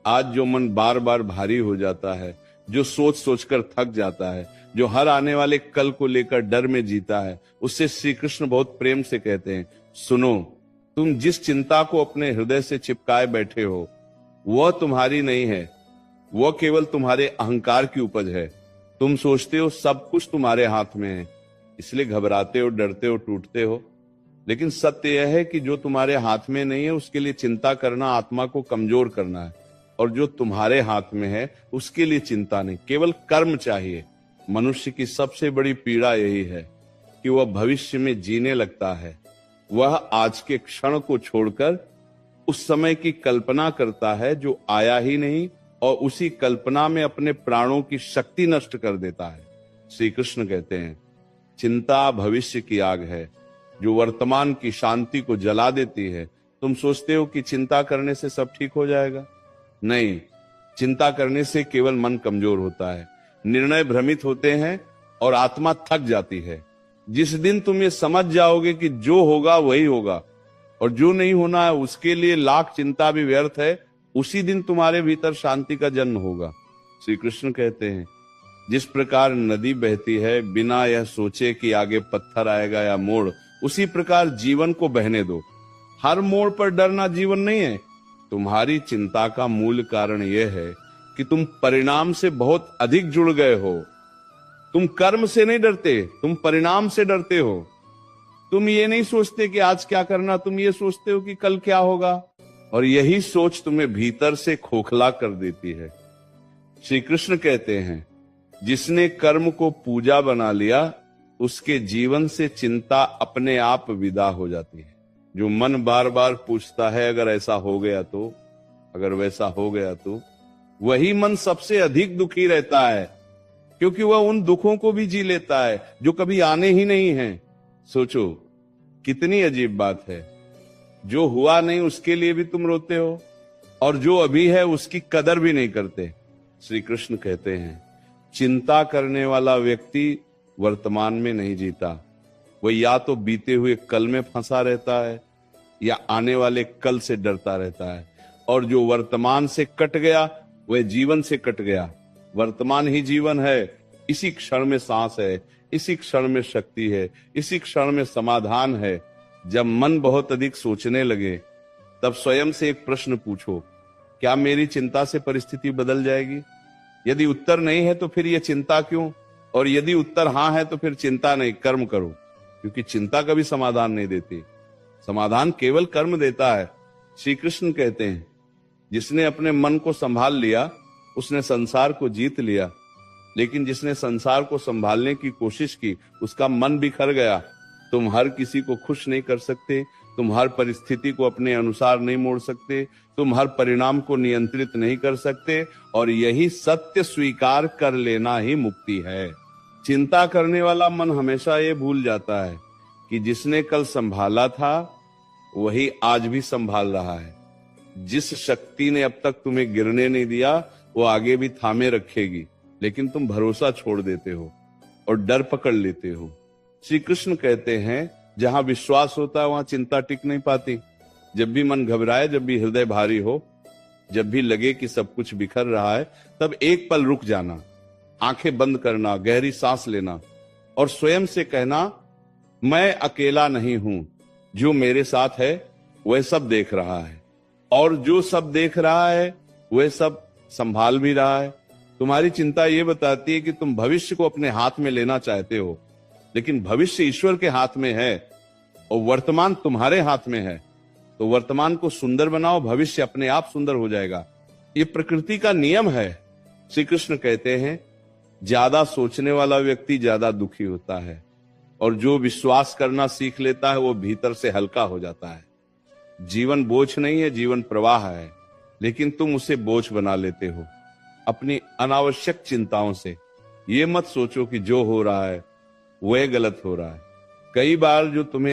आज जो मन बार बार भारी हो जाता है, जो सोच सोचकर थक जाता है, जो हर आने वाले कल को लेकर डर में जीता है, उससे श्री कृष्ण बहुत प्रेम से कहते हैं, सुनो, तुम जिस चिंता को अपने हृदय से चिपकाए बैठे हो वह तुम्हारी नहीं है, वह केवल तुम्हारे अहंकार की उपज है। तुम सोचते हो सब कुछ तुम्हारे हाथ में है, इसलिए घबराते हो, डरते हो, टूटते हो। लेकिन सत्य यह है कि जो तुम्हारे हाथ में नहीं है उसके लिए चिंता करना आत्मा को कमजोर करना है, और जो तुम्हारे हाथ में है उसके लिए चिंता नहीं, केवल कर्म चाहिए। मनुष्य की सबसे बड़ी पीड़ा यही है कि वह भविष्य में जीने लगता है, वह आज के क्षण को छोड़कर उस समय की कल्पना करता है जो आया ही नहीं, और उसी कल्पना में अपने प्राणों की शक्ति नष्ट कर देता है। श्री कृष्ण कहते हैं, चिंता भविष्य की आग है जो वर्तमान की शांति को जला देती है। तुम सोचते हो कि चिंता करने से सब ठीक हो जाएगा, नहीं, चिंता करने से केवल मन कमजोर होता है, निर्णय भ्रमित होते हैं और आत्मा थक जाती है। जिस दिन तुम ये समझ जाओगे कि जो होगा वही होगा और जो नहीं होना है उसके लिए लाख चिंता भी व्यर्थ है, उसी दिन तुम्हारे भीतर शांति का जन्म होगा। श्री कृष्ण कहते हैं, जिस प्रकार नदी बहती है बिना यह सोचे कि आगे पत्थर आएगा या मोड़, उसी प्रकार जीवन को बहने दो। हर मोड़ पर डरना जीवन नहीं है। तुम्हारी चिंता का मूल कारण यह है कि तुम परिणाम से बहुत अधिक जुड़ गए हो। तुम कर्म से नहीं डरते, तुम परिणाम से डरते हो। तुम ये नहीं सोचते कि आज क्या करना, तुम ये सोचते हो कि कल क्या होगा, और यही सोच तुम्हें भीतर से खोखला कर देती है। श्री कृष्ण कहते हैं, जिसने कर्म को पूजा बना लिया उसके जीवन से चिंता अपने आप विदा हो जाती है। जो मन बार बार पूछता है अगर ऐसा हो गया तो, अगर वैसा हो गया तो, वही मन सबसे अधिक दुखी रहता है, क्योंकि वह उन दुखों को भी जी लेता है जो कभी आने ही नहीं हैं। सोचो कितनी अजीब बात है, जो हुआ नहीं उसके लिए भी तुम रोते हो और जो अभी है उसकी कदर भी नहीं करते। श्री कृष्ण कहते हैं, चिंता करने वाला व्यक्ति वर्तमान में नहीं जीता, वह या तो बीते हुए कल में फंसा रहता है या आने वाले कल से डरता रहता है, और जो वर्तमान से कट गया वह जीवन से कट गया। वर्तमान ही जीवन है, इसी क्षण में सांस है, इसी क्षण में शक्ति है, इसी क्षण में समाधान है। जब मन बहुत अधिक सोचने लगे तब स्वयं से एक प्रश्न पूछो, क्या मेरी चिंता से परिस्थिति बदल जाएगी? यदि उत्तर नहीं है तो फिर यह चिंता क्यों, और यदि उत्तर हां है तो फिर चिंता नहीं, कर्म करो, क्योंकि चिंता कभी समाधान नहीं देती, समाधान केवल कर्म देता है। श्री कृष्ण कहते हैं, जिसने अपने मन को संभाल लिया उसने संसार को जीत लिया, लेकिन जिसने संसार को संभालने की कोशिश की उसका मन बिखर गया। तुम हर किसी को खुश नहीं कर सकते, तुम हर परिस्थिति को अपने अनुसार नहीं मोड़ सकते, तुम हर परिणाम को नियंत्रित नहीं कर सकते, और यही सत्य स्वीकार कर लेना ही मुक्ति है। चिंता करने वाला मन हमेशा ये भूल जाता है कि जिसने कल संभाला था वही आज भी संभाल रहा है। जिस शक्ति ने अब तक तुम्हें गिरने नहीं दिया वो आगे भी थामे रखेगी, लेकिन तुम भरोसा छोड़ देते हो और डर पकड़ लेते हो। श्री कृष्ण कहते हैं, जहां विश्वास होता है वहां चिंता टिक नहीं पाती। जब भी मन घबराए, जब भी हृदय भारी हो, जब भी लगे कि सब कुछ बिखर रहा है, तब एक पल रुक जाना, आंखें बंद करना, गहरी सांस लेना और स्वयं से कहना, मैं अकेला नहीं हूं, जो मेरे साथ है वह सब देख रहा है, और जो सब देख रहा है वह सब संभाल भी रहा है। तुम्हारी चिंता यह बताती है कि तुम भविष्य को अपने हाथ में लेना चाहते हो, लेकिन भविष्य ईश्वर के हाथ में है और वर्तमान तुम्हारे हाथ में है। तो वर्तमान को सुंदर बनाओ, भविष्य अपने आप सुंदर हो जाएगा। ये प्रकृति का नियम है। श्री कृष्ण कहते हैं, ज्यादा सोचने वाला व्यक्ति ज्यादा दुखी होता है, और जो विश्वास करना सीख लेता है वो भीतर से हल्का हो जाता है। जीवन बोझ नहीं है, जीवन प्रवाह है, लेकिन तुम उसे बोझ बना लेते हो अपनी अनावश्यक चिंताओं से। ये मत सोचो कि जो हो रहा है वह गलत हो रहा है। कई बार जो तुम्हें